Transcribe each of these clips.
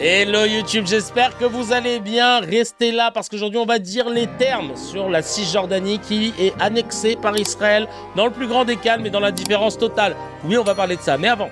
Hello YouTube, j'espère que vous allez bien. Restez là parce qu'aujourd'hui on va dire les termes sur la Cisjordanie qui est annexée par Israël dans le plus grand des calmes et dans la différence totale. Oui, on va parler de ça, mais avant,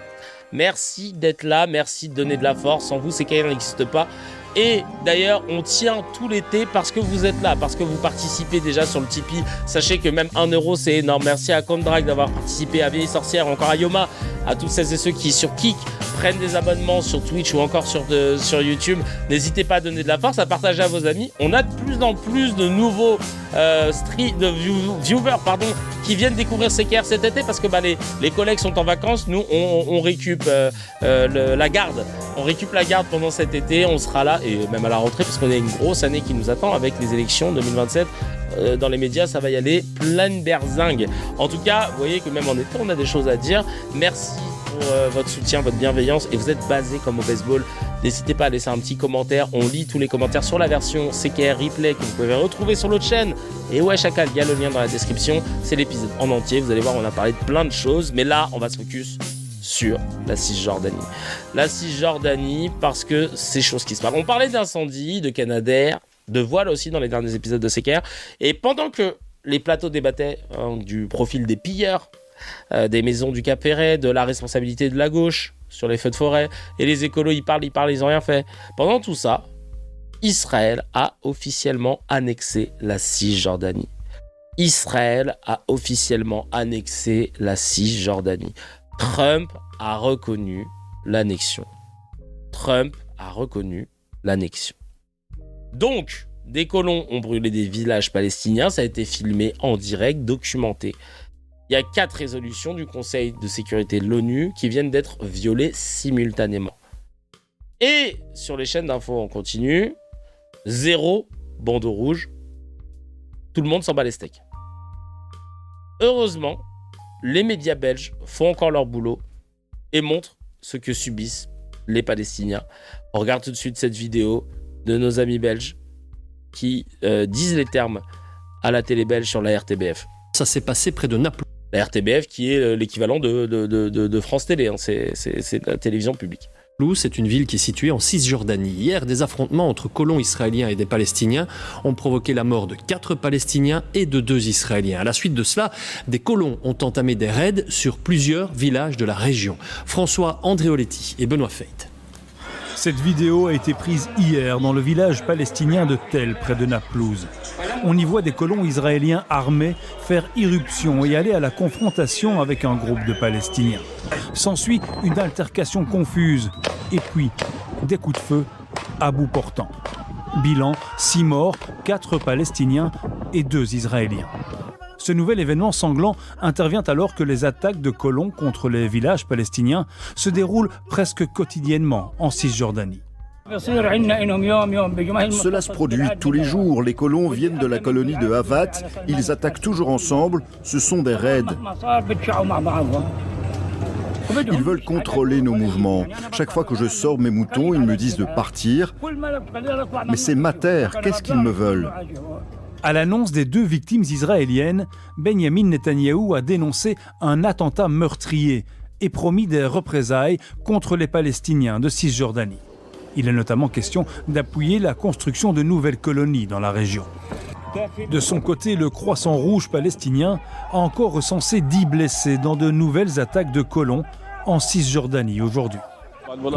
merci d'être là, merci de donner de la force. Sans vous, CKR n'existe pas. Et d'ailleurs, on tient tout l'été parce que vous êtes là, parce que vous participez déjà sur le Tipeee. Sachez que même 1 euro, c'est énorme. Merci à Kondrag d'avoir participé, à Vieille Sorcière, encore à Yoma, à tous celles et ceux qui, sur Kik, prennent des abonnements sur Twitch ou encore sur YouTube. N'hésitez pas à donner de la force, à partager à vos amis. On a de plus en plus de nouveaux viewers qui viennent découvrir CKR cet été parce que les collègues sont en vacances. Nous, on récup la garde. On récup la garde pendant cet été. On sera là et même à la rentrée parce qu'on a une grosse année qui nous attend avec les élections 2027. Dans les médias, ça va y aller plein de berzingue. En tout cas, vous voyez que même en été, on a des choses à dire. Merci pour votre soutien, votre bienveillance. Et vous êtes basés comme au baseball. N'hésitez pas à laisser un petit commentaire. On lit tous les commentaires sur la version CKR Replay que vous pouvez retrouver sur l'autre chaîne. Et ouais, Chacal, il y a le lien dans la description. C'est l'épisode en entier. Vous allez voir, on a parlé de plein de choses. Mais là, on va se focus sur la Cisjordanie. La Cisjordanie, parce que c'est chose qui se passe. On parlait d'incendie, de Canadair, de voile aussi dans les derniers épisodes de CKR. Et pendant que les plateaux débattaient du profil des pilleurs, des maisons du Cap Ferret, de la responsabilité de la gauche sur les feux de forêt, et les écolos, ils parlent, ils n'ont rien fait. Pendant tout ça, Israël a officiellement annexé la Cisjordanie. Israël a officiellement annexé la Cisjordanie. Trump a reconnu l'annexion. Trump a reconnu l'annexion. Donc, des colons ont brûlé des villages palestiniens, ça a été filmé en direct, documenté. Il y a 4 résolutions du Conseil de sécurité de l'ONU qui viennent d'être violées simultanément. Et sur les chaînes d'infos en continu, 0 bandeau rouge, tout le monde s'en bat les steaks. Heureusement, les médias belges font encore leur boulot et montrent ce que subissent les Palestiniens. On regarde tout de suite cette vidéo de nos amis belges qui disent les termes à la télé belge sur la RTBF. Ça s'est passé près de Naples. La RTBF qui est l'équivalent de France Télé, c'est la télévision publique. C'est une ville qui est située en Cisjordanie. Hier, des affrontements entre colons israéliens et des Palestiniens ont provoqué la mort de 4 Palestiniens et de 2 Israéliens. À la suite de cela, des colons ont entamé des raids sur plusieurs villages de la région. François Andréoletti et Benoît Feit. Cette vidéo a été prise hier dans le village palestinien de Tel, près de Naplouse. On y voit des colons israéliens armés faire irruption et aller à la confrontation avec un groupe de Palestiniens. S'ensuit une altercation confuse et puis des coups de feu à bout portant. Bilan, 6 morts, 4 Palestiniens et 2 Israéliens. Ce nouvel événement sanglant intervient alors que les attaques de colons contre les villages palestiniens se déroulent presque quotidiennement en Cisjordanie. Cela se produit tous les jours. Les colons viennent de la colonie de Havat. Ils attaquent toujours ensemble. Ce sont des raids. Ils veulent contrôler nos mouvements. Chaque fois que je sors mes moutons, ils me disent de partir. Mais c'est ma terre. Qu'est-ce qu'ils me veulent ? À l'annonce des 2 victimes israéliennes, Benyamin Netanyahou a dénoncé un attentat meurtrier et promis des représailles contre les Palestiniens de Cisjordanie. Il est notamment question d'appuyer la construction de nouvelles colonies dans la région. De son côté, le Croissant Rouge palestinien a encore recensé 10 blessés dans de nouvelles attaques de colons en Cisjordanie aujourd'hui.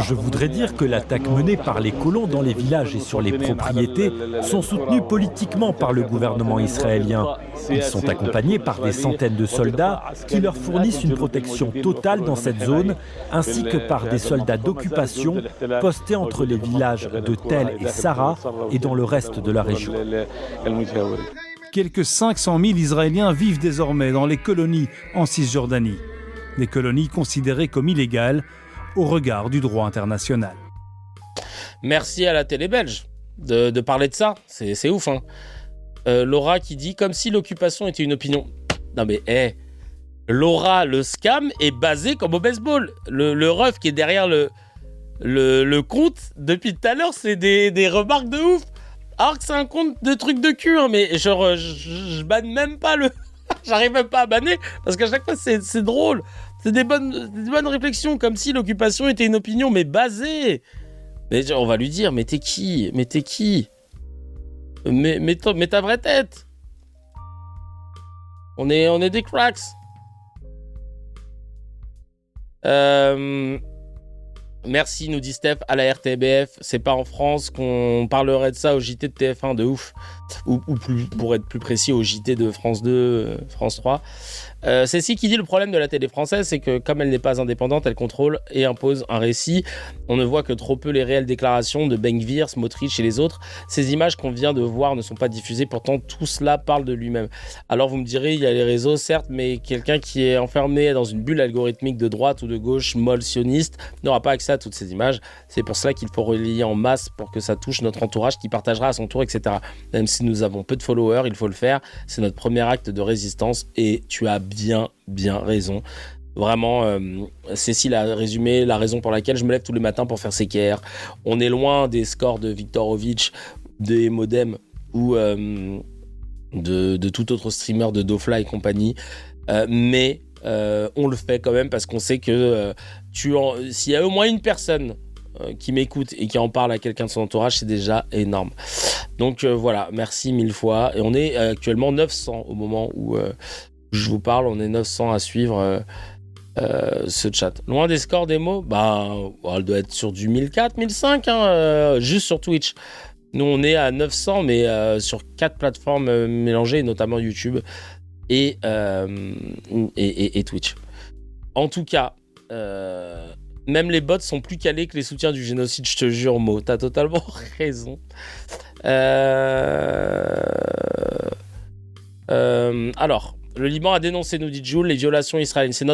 Je voudrais dire que l'attaque menée par les colons dans les villages et sur les propriétés sont soutenues politiquement par le gouvernement israélien. Ils sont accompagnés par des centaines de soldats qui leur fournissent une protection totale dans cette zone, ainsi que par des soldats d'occupation postés entre les villages de Tel et Sarah et dans le reste de la région. Quelques 500 000 Israéliens vivent désormais dans les colonies en Cisjordanie. Des colonies considérées comme illégales au regard du droit international. Merci à la télé belge de parler de ça, c'est ouf. Hein. Laura qui dit comme si l'occupation était une opinion. Non mais Laura, le scam est basé comme au baseball. Le ref qui est derrière le compte depuis tout à l'heure, c'est des remarques de ouf. Alors que c'est un compte de trucs de cul, hein, mais genre je banne même pas le. J'arrive même pas à banner parce qu'à chaque fois c'est drôle. C'est des bonnes réflexions, comme si l'occupation était une opinion, mais basée Mais on va lui dire, mais t'es qui? Mais ta vraie tête. On est des cracks. Merci, nous dit Steph, à la RTBF. C'est pas en France qu'on parlerait de ça au JT de TF1, de ouf. Ou plus, pour être plus précis, au JT de France 2, France 3. C'est ici qui dit le problème de la télé française, c'est que comme elle n'est pas indépendante, elle contrôle et impose un récit. On ne voit que trop peu les réelles déclarations de Ben-Gvir, Smotrich et les autres. Ces images qu'on vient de voir ne sont pas diffusées, pourtant tout cela parle de lui-même. Alors vous me direz, il y a les réseaux, certes, mais quelqu'un qui est enfermé dans une bulle algorithmique de droite ou de gauche, molle, sioniste, n'aura pas accès à toutes ces images. C'est pour cela qu'il faut relayer en masse pour que ça touche notre entourage qui partagera à son tour, etc. Même si nous avons peu de followers, il faut le faire. C'est notre premier acte de résistance et tu as bien raison. Vraiment, Cécile a résumé la raison pour laquelle je me lève tous les matins pour faire CKR. On est loin des scores de Viktorovic, des modems ou de tout autre streamer de Dofla et compagnie. Mais on le fait quand même parce qu'on sait que s'il y a au moins une personne qui m'écoute et qui en parle à quelqu'un de son entourage, c'est déjà énorme. Donc voilà, merci 1000 fois. Et on est actuellement 900 au moment où je vous parle, on est 900 à suivre ce chat. Loin des scores des mots, elle doit être sur du 1004, 1005, juste sur Twitch. Nous, on est à 900, mais sur 4 plateformes mélangées, notamment YouTube et Twitch. En tout cas, même les bots sont plus calés que les soutiens du génocide, je te jure, Mo. T'as totalement raison. Alors, le Liban a dénoncé, nous dit Jules, les violations israéliennes. C'est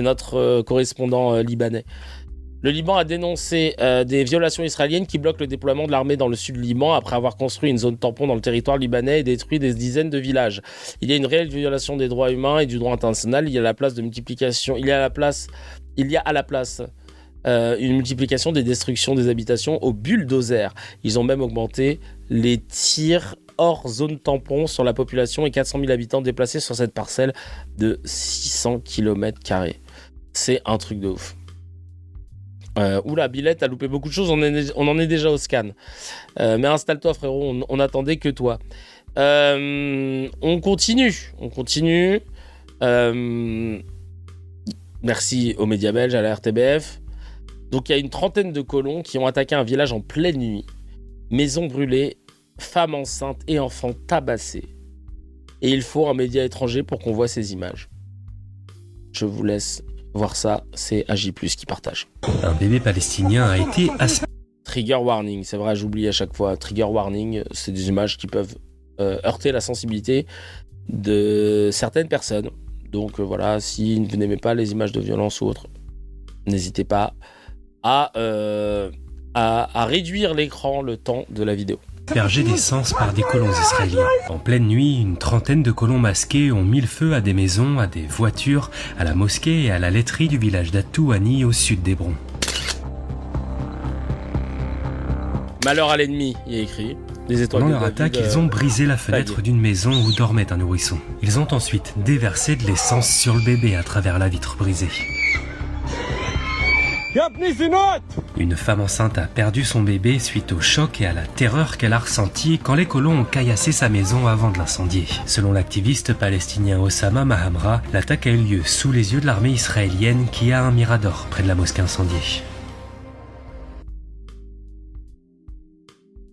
notre correspondant libanais. Le Liban a dénoncé des violations israéliennes qui bloquent le déploiement de l'armée dans le sud du Liban après avoir construit une zone tampon dans le territoire libanais et détruit des dizaines de villages. Il y a une réelle violation des droits humains et du droit international. Il y a la place de multiplication. Il y a à la place une multiplication des destructions des habitations au bulldozer. Ils ont même augmenté les tirs hors zone tampon sur la population et 400 000 habitants déplacés sur cette parcelle de 600 km². C'est un truc de ouf. Oula, Billette, t'as loupé beaucoup de choses, on en est déjà au scan. Mais installe-toi, frérot, on attendait que toi. On continue. Merci aux médias belges, à la RTBF. Donc il y a une trentaine de colons qui ont attaqué un village en pleine nuit. Maisons brûlées, femmes enceintes et enfants tabassés. Et il faut un média étranger pour qu'on voit ces images. Je vous laisse voir ça, c'est AJ+, qui partage. Un bébé palestinien a été Trigger warning, c'est vrai, j'oublie à chaque fois. Trigger warning, c'est des images qui peuvent heurter la sensibilité de certaines personnes. Donc voilà, si vous n'aimez pas les images de violence ou autres, n'hésitez pas à réduire l'écran le temps de la vidéo. aspergé d'essence par des colons israéliens. En pleine nuit, une trentaine de colons masqués ont mis le feu à des maisons, à des voitures, à la mosquée et à la laiterie du village d'Atouani au sud d'Hébron. Malheur à l'ennemi, il est écrit. Pendant leur attaque, ils ont brisé la fenêtre d'une maison où dormait un nourrisson. Ils ont ensuite déversé de l'essence sur le bébé à travers la vitre brisée. Une femme enceinte a perdu son bébé suite au choc et à la terreur qu'elle a ressenti quand les colons ont caillassé sa maison avant de l'incendier. Selon l'activiste palestinien Osama Mahamra, l'attaque a eu lieu sous les yeux de l'armée israélienne qui a un mirador près de la mosquée incendiée.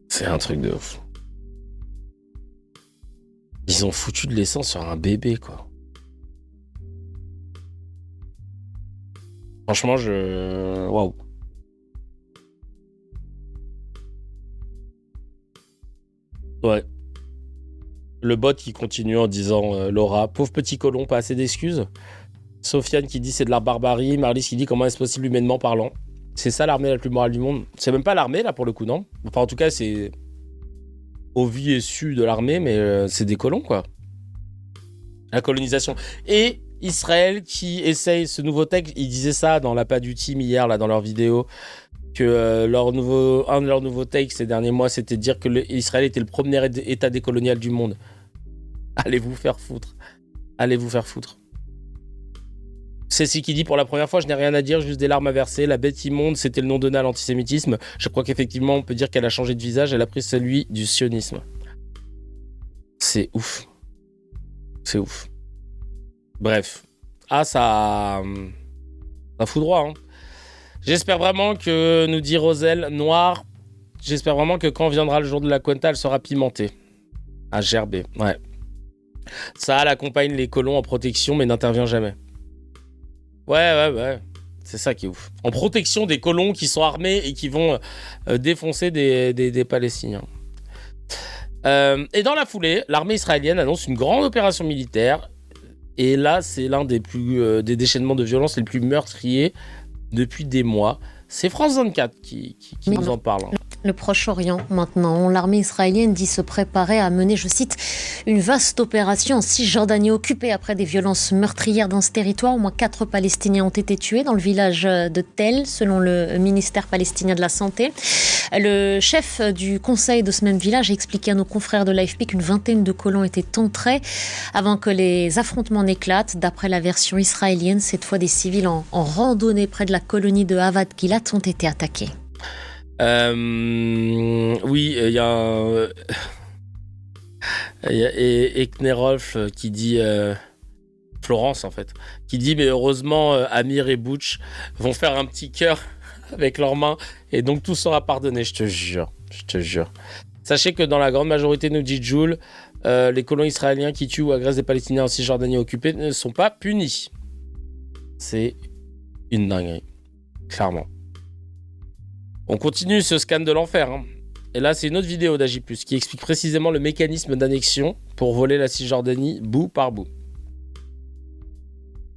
C'est un truc de ouf. Ils ont foutu de l'essence sur un bébé, quoi. Franchement, waouh. Ouais. Le bot qui continue en disant Laura, pauvre petit colon, pas assez d'excuses. Sofiane qui dit c'est de la barbarie. Marlis qui dit comment est-ce possible humainement parlant. C'est ça l'armée la plus morale du monde. C'est même pas l'armée là pour le coup, non? Enfin en tout cas c'est au vu et su de l'armée, mais c'est des colons quoi. La colonisation. Et Israël qui essaye ce nouveau texte, ils disaient ça dans l'appât du team hier là dans leur vidéo, que un de leurs nouveaux takes ces derniers mois c'était de dire que Israël était le premier état décolonial du monde. Allez vous faire foutre. Allez vous faire foutre. Cécile qui dit pour la première fois, je n'ai rien à dire, juste des larmes à verser. La bête immonde, c'était le nom donné à l'antisémitisme. Je crois qu'effectivement, on peut dire qu'elle a changé de visage. Elle a pris celui du sionisme. C'est ouf. C'est ouf. Bref. Ah, ça fout droit. Hein. J'espère vraiment que, nous dit Roselle Noir, j'espère vraiment que quand viendra le jour de la Cuenta, elle sera pimentée. À gerber. Ouais. Ça, elle accompagne les colons en protection, mais n'intervient jamais. Ouais. C'est ça qui est ouf. En protection des colons qui sont armés et qui vont défoncer des Palestiniens. Et dans la foulée, l'armée israélienne annonce une grande opération militaire. Et là, c'est l'un des déchaînements de violence les plus meurtriers depuis des mois. C'est France 24 qui nous en parle. Le Proche-Orient, maintenant. L'armée israélienne dit se préparer à mener, je cite, une vaste opération en Cisjordanie occupée après des violences meurtrières dans ce territoire. Au moins 4 Palestiniens ont été tués dans le village de Tel, selon le ministère palestinien de la Santé. Le chef du conseil de ce même village a expliqué à nos confrères de l'AFP qu'une vingtaine de colons étaient entrés avant que les affrontements n'éclatent. D'après la version israélienne, cette fois des civils en randonnée près de la colonie de Havad Gilat ont été attaqués. Oui, il y a Eknerolf qui dit Florence en fait, qui dit mais heureusement Amir et Butch vont faire un petit cœur avec leurs mains et donc tout sera pardonné, je te jure. Sachez que dans la grande majorité, nous dit Jules, les colons israéliens qui tuent ou agressent des Palestiniens en Cisjordanie occupée ne sont pas punis. C'est une dinguerie, clairement. On continue ce scan de l'enfer. Hein. Et là, c'est une autre vidéo d'Agi+, qui explique précisément le mécanisme d'annexion pour voler la Cisjordanie bout par bout.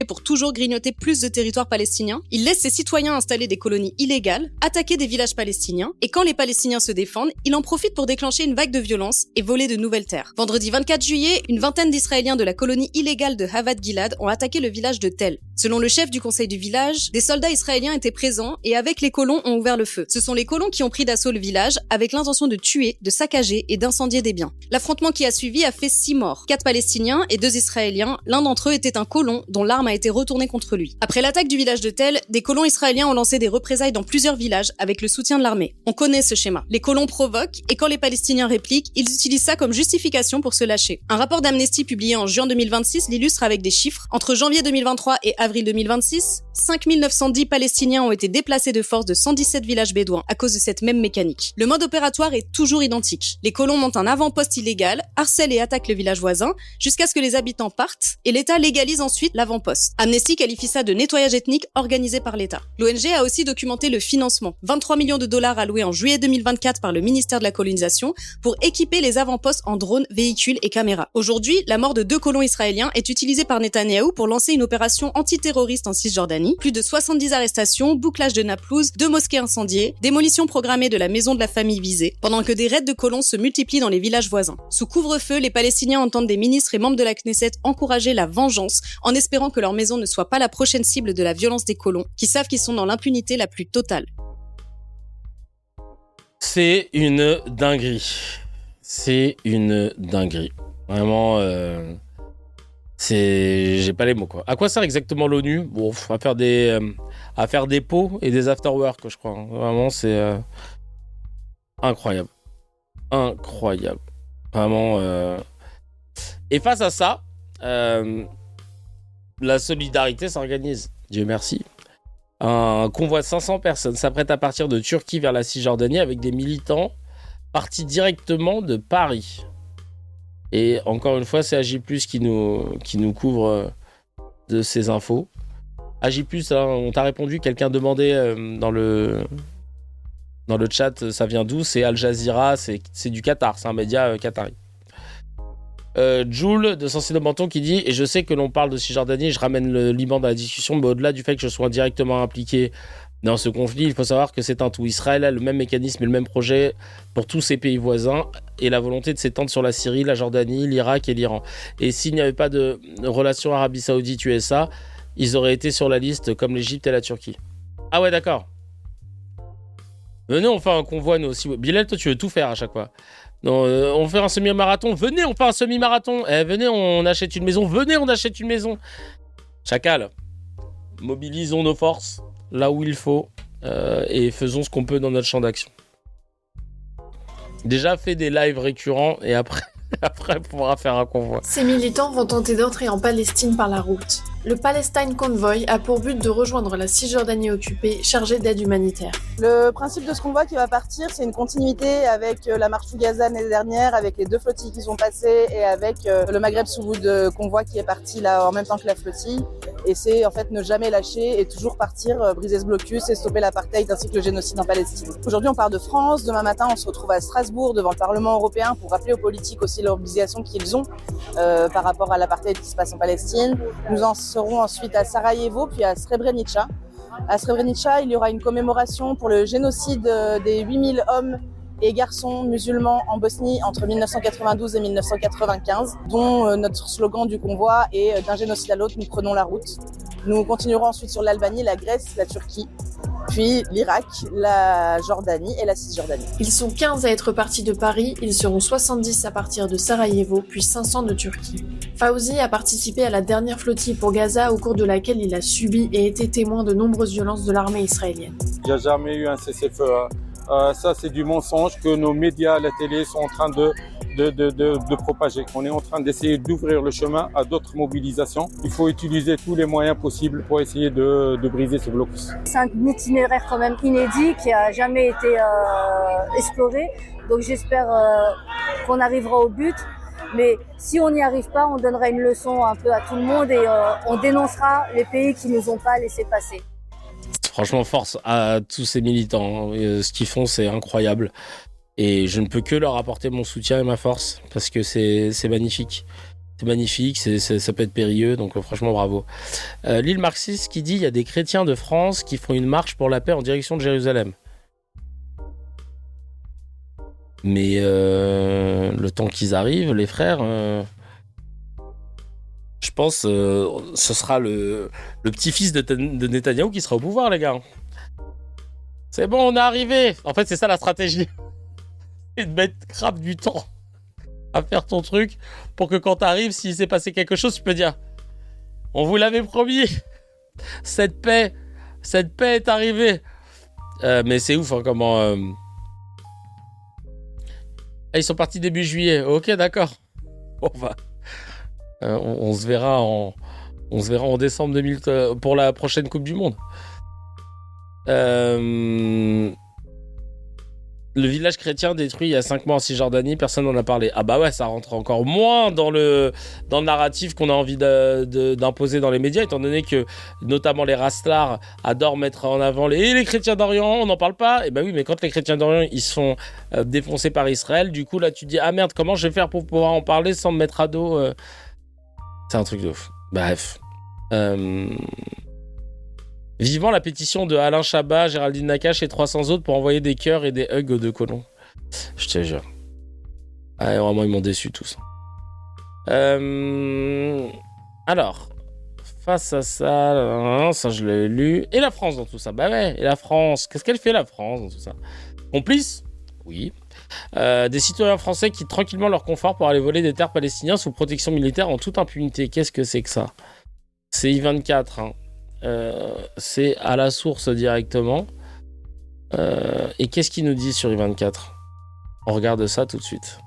Pour toujours grignoter plus de territoire palestinien, il laisse ses citoyens installer des colonies illégales, attaquer des villages palestiniens, et quand les Palestiniens se défendent, il en profite pour déclencher une vague de violence et voler de nouvelles terres. Vendredi 24 juillet, une vingtaine d'Israéliens de la colonie illégale de Havad Gilad ont attaqué le village de Tel. Selon le chef du conseil du village, des soldats israéliens étaient présents et avec les colons ont ouvert le feu. Ce sont les colons qui ont pris d'assaut le village avec l'intention de tuer, de saccager et d'incendier des biens. L'affrontement qui a suivi a fait 6 morts, 4 Palestiniens et 2 Israéliens. L'un d'entre eux était un colon dont l'arme a été retournée contre lui. Après l'attaque du village de Tel, des colons israéliens ont lancé des représailles dans plusieurs villages avec le soutien de l'armée. On connaît ce schéma. Les colons provoquent et quand les Palestiniens répliquent, ils utilisent ça comme justification pour se lâcher. Un rapport d'Amnesty publié en juin 2026 l'illustre avec des chiffres. Entre janvier 2023 et avril 2026, 5910 Palestiniens ont été déplacés de force de 117 villages bédouins à cause de cette même mécanique. Le mode opératoire est toujours identique. Les colons montent un avant-poste illégal, harcèlent et attaquent le village voisin, jusqu'à ce que les habitants partent, et l'État légalise ensuite l'avant-poste. Amnesty qualifie ça de nettoyage ethnique organisé par l'État. L'ONG a aussi documenté le financement. 23 millions de dollars alloués en juillet 2024 par le ministère de la colonisation pour équiper les avant-postes en drones, véhicules et caméras. Aujourd'hui, la mort de 2 colons israéliens est utilisée par Netanyahou pour lancer une opération antiterroriste en Cisjordanie. Plus de 70 arrestations, bouclage de Naplouse, 2 mosquées incendiées, démolition programmée de la maison de la famille visée, pendant que des raids de colons se multiplient dans les villages voisins. Sous couvre-feu, les Palestiniens entendent des ministres et membres de la Knesset encourager la vengeance en espérant que leur maison ne soit pas la prochaine cible de la violence des colons, qui savent qu'ils sont dans l'impunité la plus totale. C'est une dinguerie. Vraiment, j'ai pas les mots, quoi. À quoi sert exactement l'ONU ? Bon, à faire des pots et des afterwork, je crois. Vraiment, c'est incroyable. Vraiment. Et face à ça, la solidarité s'organise. Dieu merci. Un convoi de 500 personnes s'apprête à partir de Turquie vers la Cisjordanie avec des militants partis directement de Paris. Et encore une fois, c'est Agi+, qui nous couvre de ces infos. Agi+, hein, on t'a répondu, quelqu'un demandait dans le chat, ça vient d'où ? C'est Al Jazeera, c'est du Qatar, c'est un média qatari. Jules de Sensé de Menton qui dit « Et je sais que l'on parle de Cisjordanie, je ramène le Liban dans la discussion, mais au-delà du fait que je sois directement impliqué dans ce conflit, il faut savoir que c'est un tout. Israël a le même mécanisme et le même projet pour tous ses pays voisins et la volonté de s'étendre sur la Syrie, la Jordanie, l'Irak et l'Iran. Et s'il n'y avait pas de relation Arabie Saoudite-USA, ils auraient été sur la liste comme l'Égypte et la Turquie. » Ah ouais, d'accord. Venez, on fait un convoi, nous aussi. Bilal, toi, tu veux tout faire à chaque fois. Non, on fait un semi-marathon. Venez, on fait un semi-marathon. Venez, on achète une maison. Venez, on achète une maison. Chacal. mobilisons nos forces là où il faut et faisons ce qu'on peut dans notre champ d'action. Déjà, fait des lives récurrents et après on pourra faire un convoi. Ces militants vont tenter d'entrer en Palestine par la route. Le Palestine Convoy a pour but de rejoindre la Cisjordanie occupée, chargée d'aide humanitaire. Le principe de ce convoi qui va partir, c'est une continuité avec la marche sous Gaza l'année dernière, avec les 2 flottilles qui sont passées et avec le Maghreb Souhoud convoi qui est parti là en même temps que la flottille. Et c'est en fait ne jamais lâcher et toujours partir, briser ce blocus et stopper l'apartheid ainsi que le génocide en Palestine. Aujourd'hui, on part de France. Demain matin, on se retrouve à Strasbourg devant le Parlement européen pour rappeler aux politiques aussi leur mobilisation qu'ils ont par rapport à l'apartheid qui se passe en Palestine. Nous en serons ensuite à Sarajevo puis à Srebrenica. À Srebrenica, il y aura une commémoration pour le génocide des 8000 hommes et garçons musulmans en Bosnie entre 1992 et 1995, dont notre slogan du convoi est « D'un génocide à l'autre, nous prenons la route ». Nous continuerons ensuite sur l'Albanie, la Grèce, la Turquie, puis l'Irak, la Jordanie et la Cisjordanie. Ils sont 15 à être partis de Paris, ils seront 70 à partir de Sarajevo, puis 500 de Turquie. Fawzi a participé à la dernière flottille pour Gaza au cours de laquelle il a subi et été témoin de nombreuses violences de l'armée israélienne. Il n'y a jamais eu un cessez-feu. Ça, c'est du mensonge que nos médias, la télé sont en train de propager. On est en train d'essayer d'ouvrir le chemin à d'autres mobilisations. Il faut utiliser tous les moyens possibles pour essayer de briser ce blocus. C'est un itinéraire quand même inédit qui a jamais été exploré. Donc j'espère qu'on arrivera au but. Mais si on n'y arrive pas, on donnera une leçon un peu à tout le monde et on dénoncera les pays qui nous ont pas laissé passer. Franchement, force à tous ces militants. Ce qu'ils font, c'est incroyable. Et je ne peux que leur apporter mon soutien et ma force parce que c'est magnifique. C'est magnifique, ça peut être périlleux, donc franchement, bravo. L'île marxiste qui dit il y a des chrétiens de France qui font une marche pour la paix en direction de Jérusalem. Mais le temps qu'ils arrivent, les frères... Je pense ce sera le petit-fils de Netanyahou qui sera au pouvoir, les gars. C'est bon, on est arrivé. En fait, c'est ça la stratégie. C'est de mettre grave du temps à faire ton truc pour que quand t'arrives, s'il s'est passé quelque chose, tu peux dire on vous l'avait promis. Cette paix est arrivée. Mais c'est ouf, hein, comment... Ah, ils sont partis début juillet. Ok, d'accord. On va... on se verra en décembre 2000 pour la prochaine Coupe du Monde. Le village chrétien détruit il y a 5 mois en Cisjordanie, personne n'en a parlé. Ah bah ouais, ça rentre encore moins dans le narratif qu'on a envie d'imposer dans les médias, étant donné que notamment les Rastlars adorent mettre en avant les chrétiens d'Orient, on n'en parle pas. Et bah oui, mais quand les chrétiens d'Orient ils se font défoncer par Israël, du coup là tu te dis ah merde, comment je vais faire pour pouvoir en parler sans me mettre à dos C'est un truc de ouf. Bref. Vivant la pétition de Alain Chabat, Géraldine Nakache et 300 autres pour envoyer des cœurs et des hugs aux 2 colons. Je te jure. Ah, vraiment, ils m'ont déçu tous. Alors, face à ça, ça je l'ai lu. Et la France dans tout ça? Bah ouais, et la France? Qu'est-ce qu'elle fait la France dans tout ça? Complice? Oui. Des citoyens français quittent tranquillement leur confort pour aller voler des terres palestiniennes sous protection militaire en toute impunité. Qu'est-ce que c'est que ça? C'est I24, hein. C'est à la source directement. Et qu'est-ce qu'ils nous disent sur I24? On regarde ça tout de suite.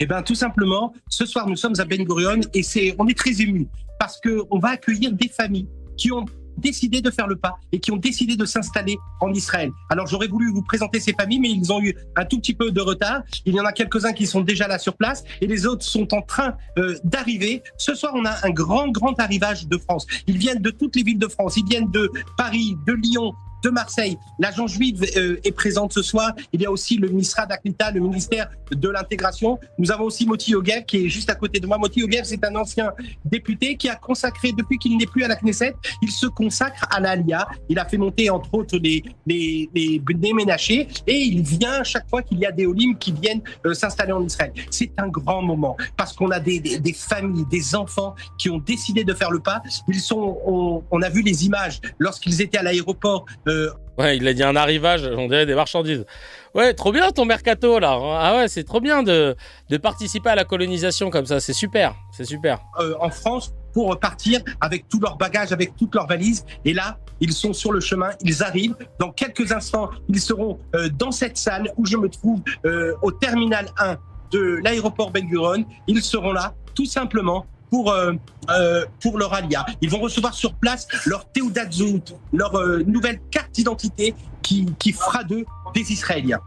Eh bien, tout simplement, ce soir, nous sommes à Ben Gurion et on est très émus parce qu'on va accueillir des familles qui ont décidé de faire le pas et qui ont décidé de s'installer en Israël. Alors, j'aurais voulu vous présenter ces familles, mais ils ont eu un tout petit peu de retard. Il y en a quelques-uns qui sont déjà là sur place et les autres sont en train d'arriver. Ce soir, on a un grand arrivage de France. Ils viennent de toutes les villes de France. Ils viennent de Paris, de Lyon, de Marseille. L'agent juive est présente ce soir. Il y a aussi le Misra d'Aklita, le ministère de l'intégration. Nous avons aussi Moti Yogev qui est juste à côté de moi. Moti Yogev, c'est un ancien député qui a consacré, depuis qu'il n'est plus à la Knesset, il se consacre à l'Aliyah. Il a fait monter entre autres les Bnei Menaché et il vient chaque fois qu'il y a des Olim qui viennent s'installer en Israël. C'est un grand moment parce qu'on a des familles, des enfants qui ont décidé de faire le pas. On a vu les images lorsqu'ils étaient à l'aéroport. Ouais, il a dit un arrivage, on dirait des marchandises. Ouais, trop bien ton mercato là. Ah ouais, c'est trop bien de participer à la colonisation comme ça, c'est super, c'est super. En France, pour partir avec tous leurs bagages, avec toutes leurs valises. Et là, ils sont sur le chemin, ils arrivent. Dans quelques instants, ils seront dans cette salle où je me trouve au terminal 1 de l'aéroport Ben Gurion. Ils seront là, tout simplement, pour leur alia. Ils vont recevoir sur place leur Teudat Zout, leur nouvelle carte d'identité qui fera d'eux des Israéliens.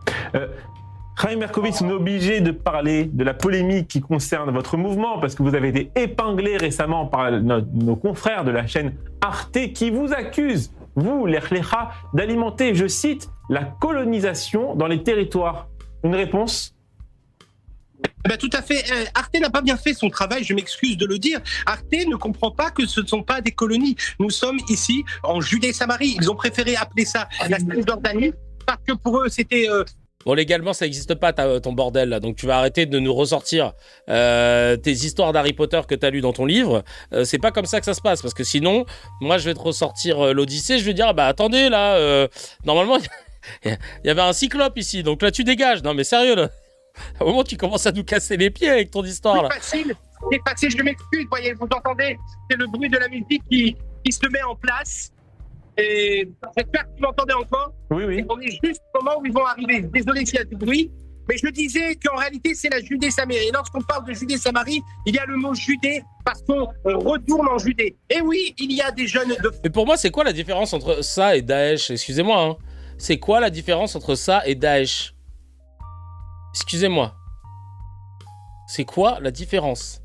Chaim Berkovitz, on est obligé de parler de la polémique qui concerne votre mouvement parce que vous avez été épinglé récemment par nos confrères de la chaîne Arte qui vous accusent, vous, les Khlecha, d'alimenter, je cite, la colonisation dans les territoires. Une réponse ? Tout à fait. Arte n'a pas bien fait son travail, je m'excuse de le dire. Arte ne comprend pas que ce ne sont pas des colonies. Nous sommes ici en Judée-Samarie. Ils ont préféré appeler ça la Cisjordanie parce que pour eux, c'était... Bon, légalement, ça n'existe pas, ton bordel, là. Donc, tu vas arrêter de nous ressortir tes histoires d'Harry Potter que tu as lues dans ton livre. C'est pas comme ça que ça se passe. Parce que sinon, moi, je vais te ressortir l'Odyssée. Je vais dire, attendez, là, normalement, il y avait un cyclope ici. Donc là, tu dégages. Non, mais sérieux, là. À un moment, tu commences à nous casser les pieds avec ton histoire, là. C'est facile, je m'excuse. Voyez, vous entendez, c'est le bruit de la musique qui se met en place. Et j'espère que vous m'entendez encore. Oui. On est juste au moment où ils vont arriver. Désolé s'il y a du bruit. Mais je disais qu'en réalité, c'est la Judée-Samarie. Et lorsqu'on parle de Judée-Samarie, il y a le mot Judée parce qu'on retourne en Judée. Et oui, il y a des jeunes de... Mais pour moi, c'est quoi la différence entre ça et Daesh ? Excusez-moi, hein. C'est quoi la différence entre ça et Daesh ? Excusez-moi. C'est quoi la différence ?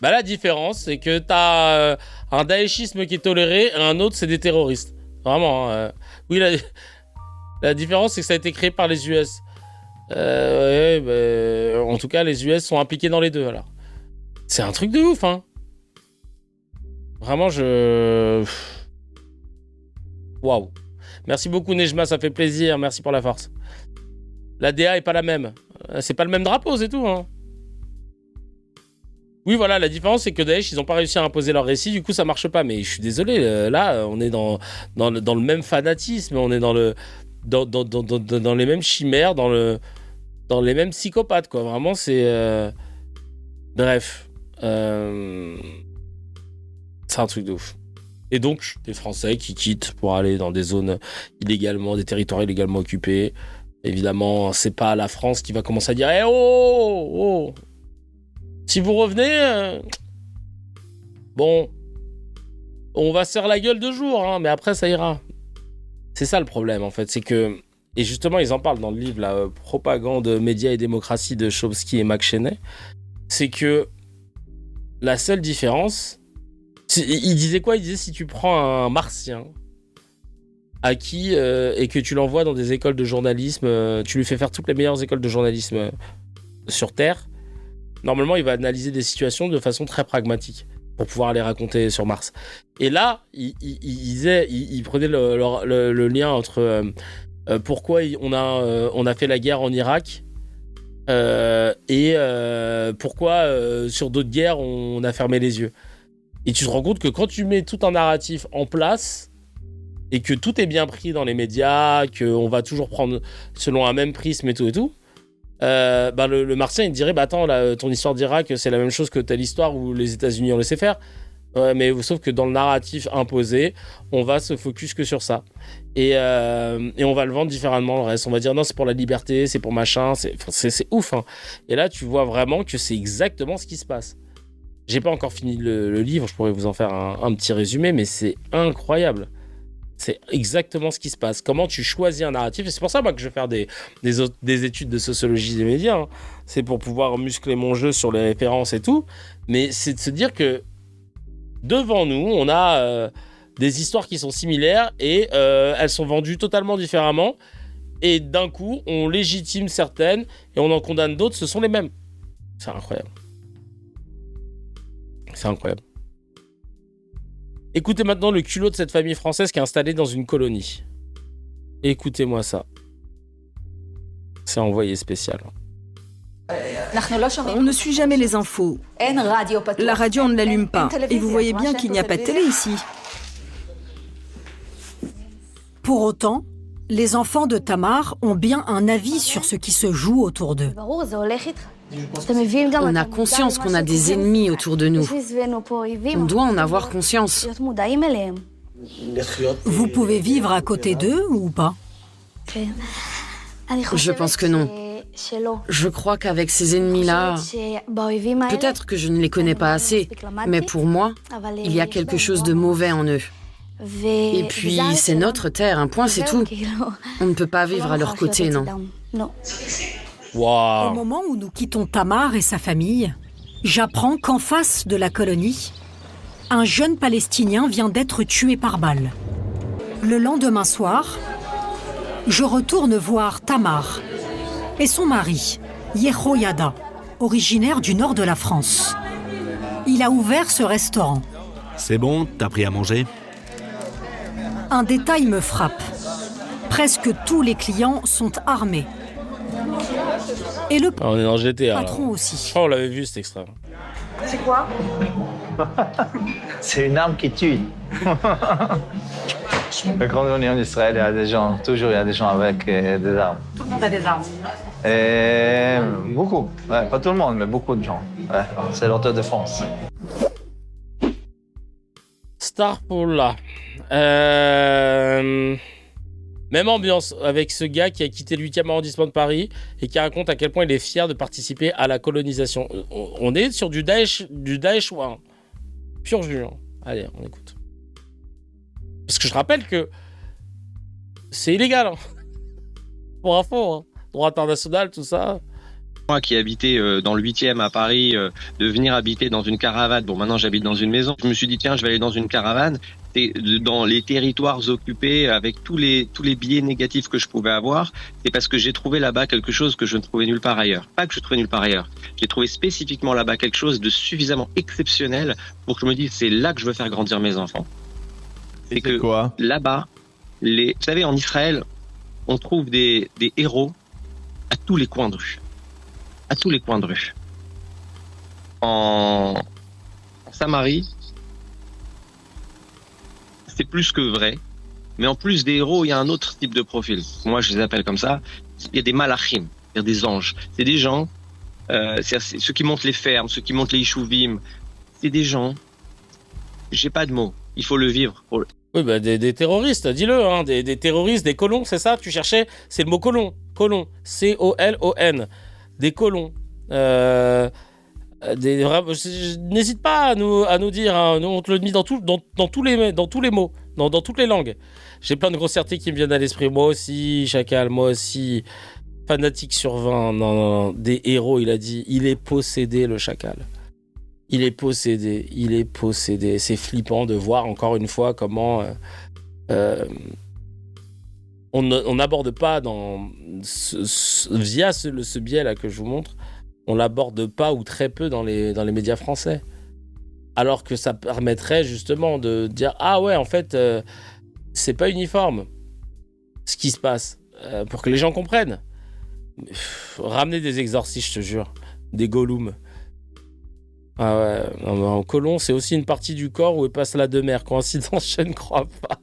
La différence, c'est que t'as un daéchisme qui est toléré et un autre, c'est des terroristes. Vraiment. Oui, la différence, c'est que ça a été créé par les US. En tout cas, les US sont impliqués dans les deux, alors. C'est un truc de ouf, hein. Vraiment, Waouh. Merci beaucoup, Nejma, ça fait plaisir. Merci pour la force. La DA est pas la même. C'est pas le même drapeau, c'est tout, hein. Oui, voilà, la différence, c'est que Daesh, ils n'ont pas réussi à imposer leur récit, du coup, ça marche pas. Mais je suis désolé, là, on est dans le même fanatisme, on est dans les mêmes chimères, dans les mêmes psychopathes, quoi. Vraiment, c'est... Bref. C'est un truc de ouf. Et donc, des Français qui quittent pour aller dans des zones illégalement, des territoires illégalement occupés. Évidemment, c'est pas la France qui va commencer à dire « Eh oh !» Si vous revenez, bon, on va se faire la gueule 2 jours, hein, mais après ça ira. C'est ça le problème en fait, c'est que, et justement ils en parlent dans le livre, la propagande, médias et démocratie de Chomsky et McChesney, c'est que la seule différence, il disait quoi ? Il disait si tu prends un martien à qui et que tu l'envoies dans des écoles de journalisme, tu lui fais faire toutes les meilleures écoles de journalisme sur Terre. Normalement, il va analyser des situations de façon très pragmatique pour pouvoir les raconter sur Mars. Et là, il prenait le lien entre pourquoi on a fait la guerre en Irak et pourquoi sur d'autres guerres on a fermé les yeux. Et tu te rends compte que quand tu mets tout un narratif en place et que tout est bien pris dans les médias, qu'on va toujours prendre selon un même prisme et tout, le martien il te dirait attends là, ton histoire d'Irak c'est la même chose que telle histoire où les États-Unis ont laissé faire, mais sauf que dans le narratif imposé on va se focus que sur ça et on va le vendre différemment le reste, on va dire non c'est pour la liberté, c'est pour machin, c'est ouf, hein. Et là tu vois vraiment que c'est exactement ce qui se passe. J'ai pas encore fini le livre, je pourrais vous en faire un petit résumé, mais c'est incroyable. C'est exactement ce qui se passe. Comment tu choisis un narratif. Et c'est pour ça moi, que je vais faire des études de sociologie des médias. Hein. C'est pour pouvoir muscler mon jeu sur les références et tout. Mais c'est de se dire que devant nous, on a des histoires qui sont similaires et elles sont vendues totalement différemment. Et d'un coup, on légitime certaines et on en condamne d'autres. Ce sont les mêmes. C'est incroyable. C'est incroyable. Écoutez maintenant le culot de cette famille française qui est installée dans une colonie. Écoutez-moi ça. C'est envoyé spécial. On ne suit jamais les infos. La radio, on ne l'allume pas. Et vous voyez bien qu'il n'y a pas de télé ici. Pour autant, les enfants de Tamar ont bien un avis sur ce qui se joue autour d'eux. On a conscience qu'on a des ennemis autour de nous. On doit en avoir conscience. Vous pouvez vivre à côté d'eux ou pas? Je pense que non. Je crois qu'avec ces ennemis-là, peut-être que je ne les connais pas assez, mais pour moi, il y a quelque chose de mauvais en eux. Et puis, c'est notre terre, un point, c'est tout. On ne peut pas vivre à leur côté, non. Au moment où nous quittons Tamar et sa famille, j'apprends qu'en face de la colonie, un jeune Palestinien vient d'être tué par balle. Le lendemain soir, je retourne voir Tamar et son mari, Yehoyada, originaire du nord de la France. Il a ouvert ce restaurant. C'est bon, t'as pris à manger? Un détail me frappe. Presque tous les clients sont armés. Et le on est dans GTA, patron là. aussi. Oh, on l'avait vu cet extrait. C'est quoi? C'est une arme qui tue. Quand on est en Israël, il y a des gens, toujours il y a des gens avec des armes. Tout le monde a des armes. Beaucoup, ouais, pas tout le monde, mais beaucoup de gens. Ouais, c'est l'autodéfense. Starpool. Même ambiance avec ce gars qui a quitté le 8e arrondissement de Paris et qui raconte à quel point il est fier de participer à la colonisation. On est sur du Daesh ouais. Pur jus. Hein. Allez, on écoute. Parce que je rappelle que c'est illégal. Hein. Pour info, hein. Droit international, tout ça. Moi qui habitais dans le 8e à Paris, de venir habiter dans une caravane. Bon, maintenant j'habite dans une maison. Je me suis dit, tiens, je vais aller dans une caravane. Et dans les territoires occupés, avec tous les biais négatifs que je pouvais avoir, c'est parce que j'ai trouvé là-bas quelque chose que je ne trouvais nulle part ailleurs. Pas que je trouvais nulle part ailleurs. J'ai trouvé spécifiquement là-bas quelque chose de suffisamment exceptionnel pour que je me dise, c'est là que je veux faire grandir mes enfants. C'est que quoi là-bas, vous savez, en Israël, on trouve des héros à tous les coins de rue. À tous les coins de rue. En Samarie, c'est plus que vrai. Mais en plus des héros, il y a un autre type de profil. Moi, je les appelle comme ça. Il y a des malachim, c'est-à-dire des anges. C'est des gens, c'est ceux qui montent les fermes, ceux qui montent les ishouvim. C'est des gens, j'ai pas de mots, il faut le vivre. Oui, bah des terroristes, dis-le, hein, des terroristes, des colons, c'est ça, tu cherchais, c'est le mot colon, C-O-L-O-N, des colons. N'hésite pas à nous dire, hein, nous on te le dit dans tous les mots, dans toutes les langues. J'ai plein de grossièretés qui me viennent à l'esprit, moi aussi, Chacal, moi aussi, fanatique sur 20, non, des héros, il a dit, il est possédé le Chacal. Il est possédé. C'est flippant de voir encore une fois comment on n'aborde pas via ce biais-là que je vous montre, on l'aborde pas ou très peu dans les médias français. Alors que ça permettrait justement de dire « Ah ouais, en fait, c'est pas uniforme ce qui se passe. » Pour que les gens comprennent. Ramener des exorcistes, je te jure. Des Gollum. Ah ouais, en colon, c'est aussi une partie du corps où il passe la demeure. Coïncidence, je ne crois pas.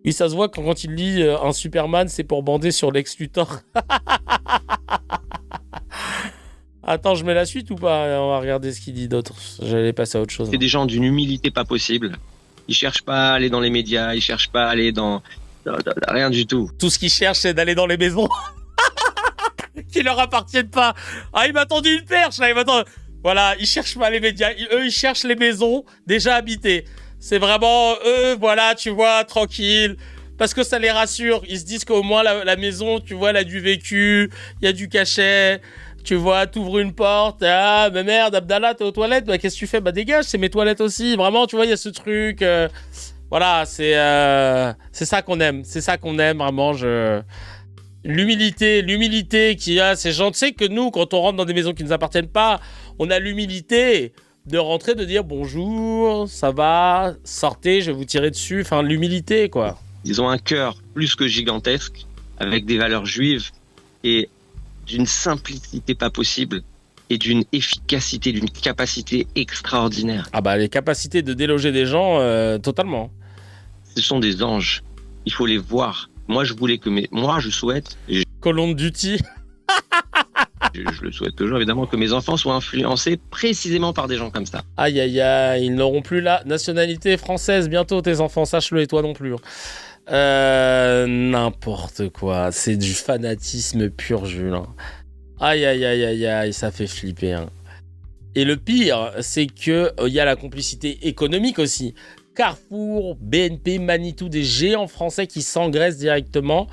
Oui, ça se voit quand il lit un Superman, c'est pour bander sur Lex Luthor. Attends, je mets la suite ou pas? On va regarder ce qu'il dit d'autre. J'allais passer à autre chose. C'est des gens d'une humilité pas possible. Ils cherchent pas à aller dans les médias, ils cherchent pas à aller dans rien du tout. Tout ce qu'ils cherchent, c'est d'aller dans les maisons qui leur appartiennent pas. Ah, il m'a tendu une perche là, il m'a tendu... Voilà, ils cherchent pas les médias. Eux, ils cherchent les maisons déjà habitées. C'est vraiment eux, voilà, tu vois, tranquille. Parce que ça les rassure. Ils se disent qu'au moins la maison, tu vois, elle a du vécu, il y a du cachet. Tu vois, t'ouvres une porte. Ah, mais merde, Abdallah, t'es aux toilettes. Bah, qu'est-ce que tu fais? Bah, dégage, c'est mes toilettes aussi. Vraiment, tu vois, il y a ce truc. Voilà, c'est ça qu'on aime. C'est ça qu'on aime, vraiment. L'humilité qu'il y a. Ces gens, tu sais que nous, quand on rentre dans des maisons qui ne nous appartiennent pas, on a l'humilité de rentrer, de dire bonjour, ça va, sortez, je vais vous tirer dessus. Enfin, l'humilité, quoi. Ils ont un cœur plus que gigantesque, avec des valeurs juives et d'une simplicité pas possible et d'une efficacité, d'une capacité extraordinaire. Ah bah, les capacités de déloger des gens, totalement. Ce sont des anges. Il faut les voir. Moi, je souhaite... Call of Duty. Je le souhaite toujours, évidemment, que mes enfants soient influencés précisément par des gens comme ça. Aïe, aïe, aïe, ils n'auront plus la nationalité française bientôt, tes enfants, sache-le, et toi non plus. N'importe quoi, c'est du fanatisme pur, Jules. Aïe, aïe, aïe, aïe, aïe, ça fait flipper. Et le pire, c'est qu'il y a la complicité économique aussi. Carrefour, BNP, Manitou, des géants français qui s'engraissent directement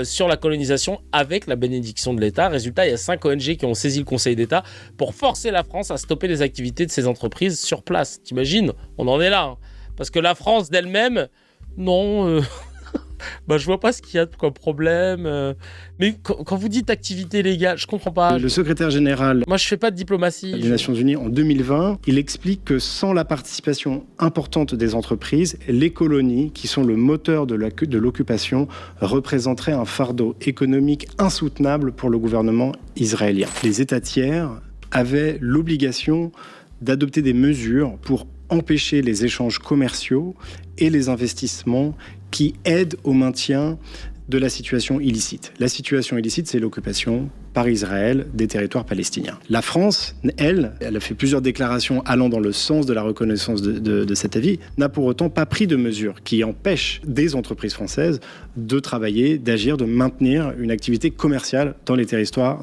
sur la colonisation avec la bénédiction de l'État. Résultat, il y a 5 ONG qui ont saisi le Conseil d'État pour forcer la France à stopper les activités de ces entreprises sur place. T'imagines ? On en est là. Parce que la France d'elle-même, non... je vois pas ce qu'il y a comme problème. Mais quand vous dites activité légale, je comprends pas. Le secrétaire général Moi, je fais pas de diplomatie. des Nations Unies en 2020, il explique que sans la participation importante des entreprises, les colonies, qui sont le moteur de l'occupation, représenteraient un fardeau économique insoutenable pour le gouvernement israélien. Les États tiers avaient l'obligation d'adopter des mesures pour empêcher les échanges commerciaux et les investissements qui aident au maintien de la situation illicite. La situation illicite, c'est l'occupation par Israël des territoires palestiniens. La France, elle a fait plusieurs déclarations allant dans le sens de la reconnaissance de cet avis, n'a pour autant pas pris de mesures qui empêchent des entreprises françaises de travailler, d'agir, de maintenir une activité commerciale dans les territoires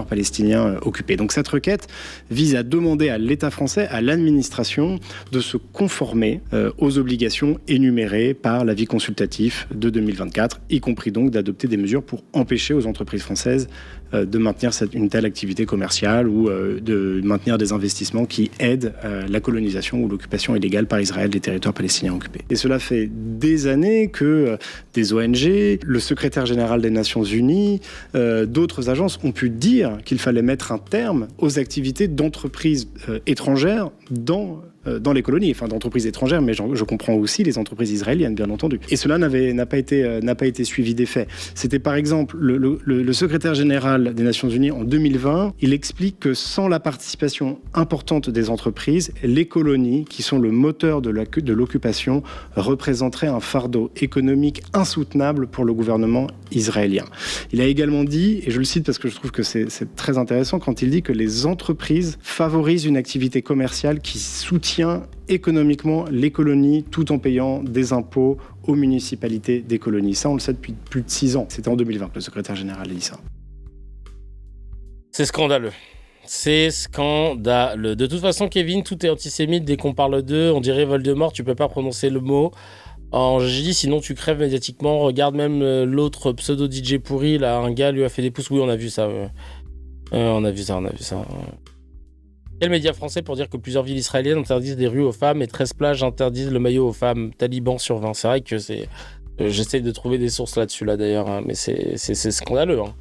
palestiniens occupés. Donc cette requête vise à demander à l'État français, à l'administration, de se conformer aux obligations énumérées par l'avis consultatif de 2024, y compris donc d'adopter des mesures pour empêcher aux entreprises françaises de maintenir une telle activité commerciale ou de maintenir des investissements qui aident la colonisation ou l'occupation illégale par Israël des territoires palestiniens occupés. Et cela fait des années que des ONG, le secrétaire général des Nations Unies, d'autres agences ont pu dire qu'il fallait mettre un terme aux activités d'entreprises étrangères dans les colonies, enfin d'entreprises étrangères, mais je comprends aussi les entreprises israéliennes, bien entendu. Et cela n'a pas été suivi des faits. C'était par exemple le secrétaire général des Nations Unies en 2020, il explique que sans la participation importante des entreprises, les colonies, qui sont le moteur de l'occupation, représenteraient un fardeau économique insoutenable pour le gouvernement israélien. Il a également dit, et je le cite parce que je trouve que c'est très intéressant, quand il dit que les entreprises favorisent une activité commerciale qui soutient économiquement les colonies tout en payant des impôts aux municipalités des colonies. Ça, on le sait depuis plus de 6 ans. C'était en 2020 que le secrétaire général a dit ça. C'est scandaleux. C'est scandaleux. De toute façon, Kevin, tout est antisémite. Dès qu'on parle d'eux, on dirait Voldemort, tu peux pas prononcer le mot en J, sinon tu crèves médiatiquement. Regarde même l'autre pseudo-DJ pourri, là, un gars lui a fait des pouces. Oui, on a vu ça. On a vu ça. Quel média français pour dire que plusieurs villes israéliennes interdisent des rues aux femmes et 13 plages interdisent le maillot aux femmes? Taliban sur 20. C'est vrai que c'est... J'essaie de trouver des sources là-dessus, là, d'ailleurs, hein, mais c'est scandaleux. Hein.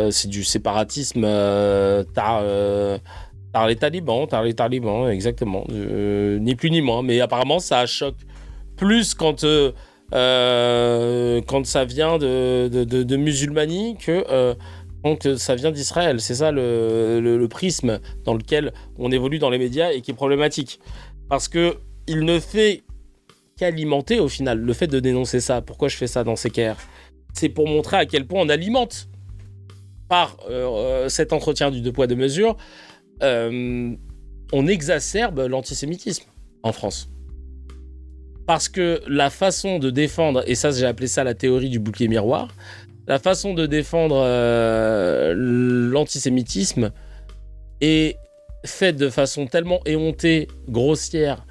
C'est du séparatisme. T'as les talibans, exactement. Ni plus ni moins. Mais apparemment, ça choque plus quand ça vient de musulmanie que quand ça vient d'Israël. C'est ça le prisme dans lequel on évolue dans les médias et qui est problématique. Parce qu'il ne fait qu'alimenter, au final, le fait de dénoncer ça. Pourquoi je fais ça dans CKR? C'est pour montrer à quel point on alimente par cet entretien du 2 poids 2 mesures, on exacerbe l'antisémitisme en France. Parce que la façon de défendre, et ça j'ai appelé ça la théorie du bouclier miroir, la façon de défendre l'antisémitisme est faite de façon tellement éhontée, grossière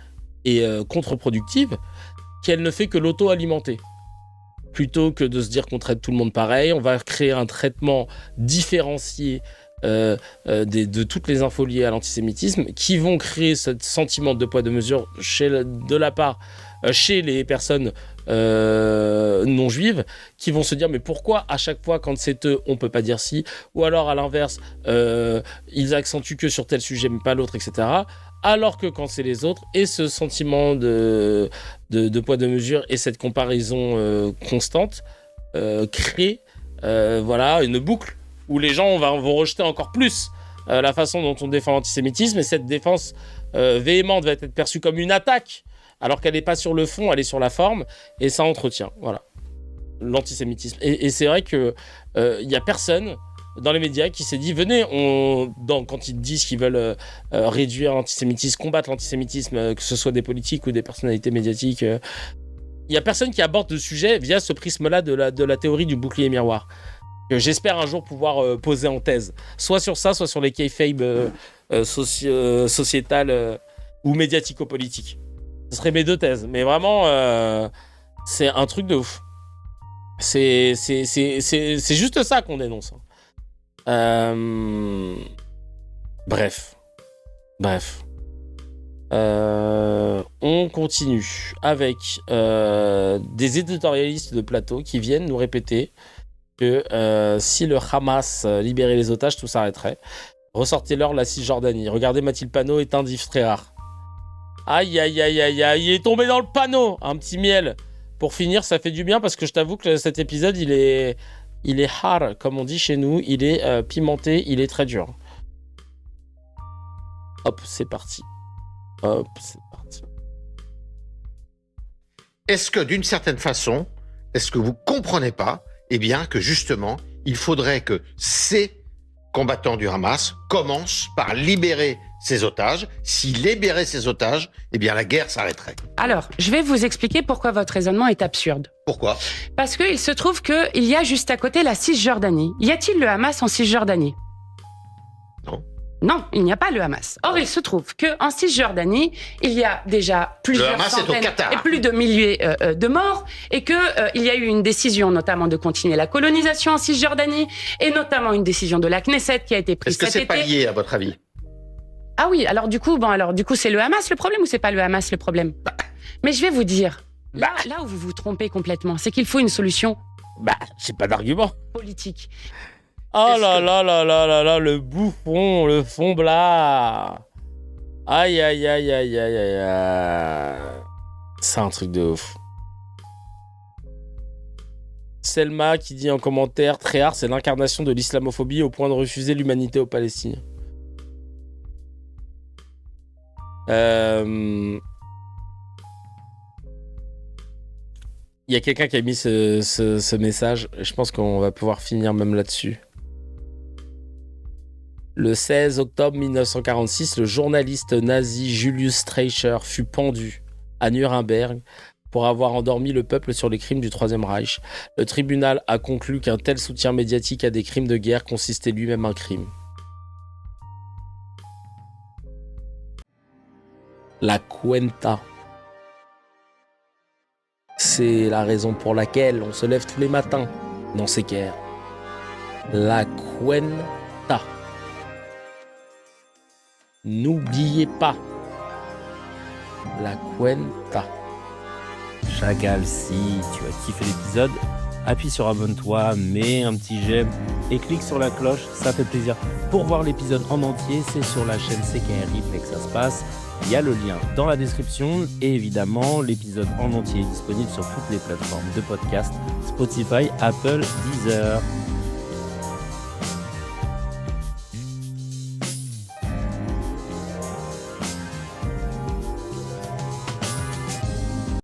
et contre-productive qu'elle ne fait que l'auto-alimenter. Plutôt que de se dire qu'on traite tout le monde pareil, on va créer un traitement différencié de toutes les infos liées à l'antisémitisme qui vont créer ce sentiment de 2 poids 2 mesures chez les personnes non juives qui vont se dire mais pourquoi à chaque fois quand c'est eux on peut pas dire si, ou alors à l'inverse ils accentuent que sur tel sujet mais pas l'autre, etc. Alors que quand c'est les autres, et ce sentiment de poids de mesure et cette comparaison constante crée une boucle où les gens vont rejeter encore plus la façon dont on défend l'antisémitisme, et cette défense véhémente va être perçue comme une attaque alors qu'elle n'est pas sur le fond, elle est sur la forme, et ça entretient l'antisémitisme. Et c'est vrai qu'il n'y a personne dans les médias qui s'est dit venez, quand ils disent qu'ils veulent réduire l'antisémitisme, combattre l'antisémitisme, que ce soit des politiques ou des personnalités médiatiques, il n'y a personne qui aborde le sujet via ce prisme-là de la théorie du bouclier miroir. Que j'espère un jour pouvoir poser en thèse, soit sur ça, soit sur les kayfabe sociétales ou médiatico-politiques. Ce seraient mes deux thèses, mais vraiment, c'est un truc de ouf. C'est juste ça qu'on dénonce. Bref. On continue avec des éditorialistes de plateau qui viennent nous répéter que si le Hamas libérait les otages, tout s'arrêterait. Ressortez-leur la Cisjordanie. Regardez, Mathilde Panot est un diff très rare. Aïe, il est tombé dans le panneau. Un petit miel. Pour finir, ça fait du bien parce que je t'avoue que cet épisode, il est hard, comme on dit chez nous. Il est pimenté, il est très dur. Hop, c'est parti. Est-ce que, d'une certaine façon, est-ce que vous comprenez pas, que justement, il faudrait que ces combattants du Hamas commencent par libérer ces otages. S'ils libéraient ces otages, la guerre s'arrêterait. Alors, je vais vous expliquer pourquoi votre raisonnement est absurde. Pourquoi ? Parce qu'il se trouve qu'il y a juste à côté la Cisjordanie. Y a-t-il le Hamas en Cisjordanie ? Non, il n'y a pas le Hamas. Or, il se trouve qu'en Cisjordanie, il y a déjà plusieurs centaines et plus de milliers de morts et qu'il y a eu une décision notamment de continuer la colonisation en Cisjordanie et notamment une décision de la Knesset qui a été prise cet été. Est-ce que c'est pas lié à votre avis ? Ah oui, alors du coup, c'est le Hamas le problème ou c'est pas le Hamas le problème ? Mais je vais vous dire, là où vous vous trompez complètement, c'est qu'il faut une solution. J'ai pas d'argument. Politique. Oh là, le bouffon, le fond blas. Aïe. C'est un truc de ouf. Selma qui dit en commentaire, très rare, c'est l'incarnation de l'islamophobie au point de refuser l'humanité aux Palestiniens. Il y a quelqu'un qui a mis ce message. Je pense qu'on va pouvoir finir même là-dessus. Le 16 octobre 1946, le journaliste nazi Julius Streicher fut pendu à Nuremberg pour avoir endormi le peuple sur les crimes du Troisième Reich. Le tribunal a conclu qu'un tel soutien médiatique à des crimes de guerre consistait lui-même un crime. La cuenta. C'est la raison pour laquelle on se lève tous les matins dans ces guerres. La cuenta. N'oubliez pas. La cuenta. Chagall, si tu as kiffé l'épisode, appuie sur abonne-toi, mets un petit j'aime et clique sur la cloche, ça fait plaisir. Pour voir l'épisode en entier, c'est sur la chaîne CKR Replay que ça se passe. Il y a le lien dans la description et évidemment, l'épisode en entier est disponible sur toutes les plateformes de podcast, Spotify, Apple, Deezer.